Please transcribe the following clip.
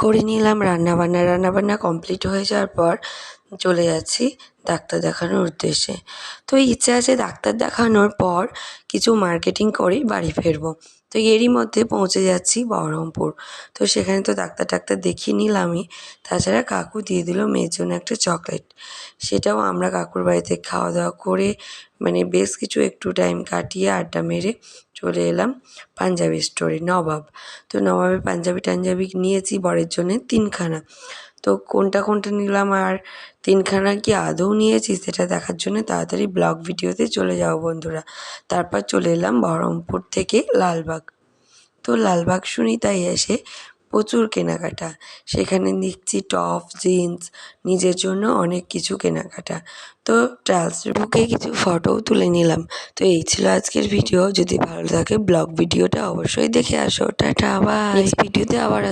করে নিলাম রান্নাবান্না কমপ্লিট হয়ে যাওয়ার পর চলে যাচ্ছি ডাক্তার দেখানোর উদ্দেশ্যে। তো ইচ্ছে আছে ডাক্তার দেখানোর পর কিছু মার্কেটিং করেই বাড়ি ফিরবো। তো এরই মধ্যে পৌঁছে যাচ্ছি বহরমপুর। তো সেখানে তো ডাক্তার দেখিয়ে নিলামই, তাছাড়া কাকু দিয়ে দিল মেয়ের জন্য একটা চকলেট। সেটাও আমরা কাকুর বাড়িতে খাওয়া দাওয়া করে বেশ কিছু একটু টাইম কাটিয়ে আড্ডা মেরে চলে এলাম পাঞ্জাবি স্টোরে নবাব। তো নবাবে পাঞ্জাবি টাঞ্জাবি নিয়েছি বরের জন্যে 3খানা। তো কোনটা নিলাম আর 3খানা কি আদৌ নিয়েছি সেটা দেখার জন্য তাড়াতাড়ি ব্লগ ভিডিওতে চলে যাও বন্ধুরা। তারপর চলে এলাম বহরমপুর থেকে লালবাগ। তো লালবাগ শুনি তাই এসে প্রচুর কেনাকাটা। সেখানে দেখছি টপ, জিন্স, নিজের জন্য অনেক কিছু কেনাকাটা। তো ট্রায়ালসে ঢুকে কিছু ফটোও তুলে নিলাম। তো এই ছিল আজকের ভিডিও। যদি ভালো লাগে ব্লগ ভিডিওটা অবশ্যই দেখে আসো। Tata, by. নেক্সট ভিডিওতে আবার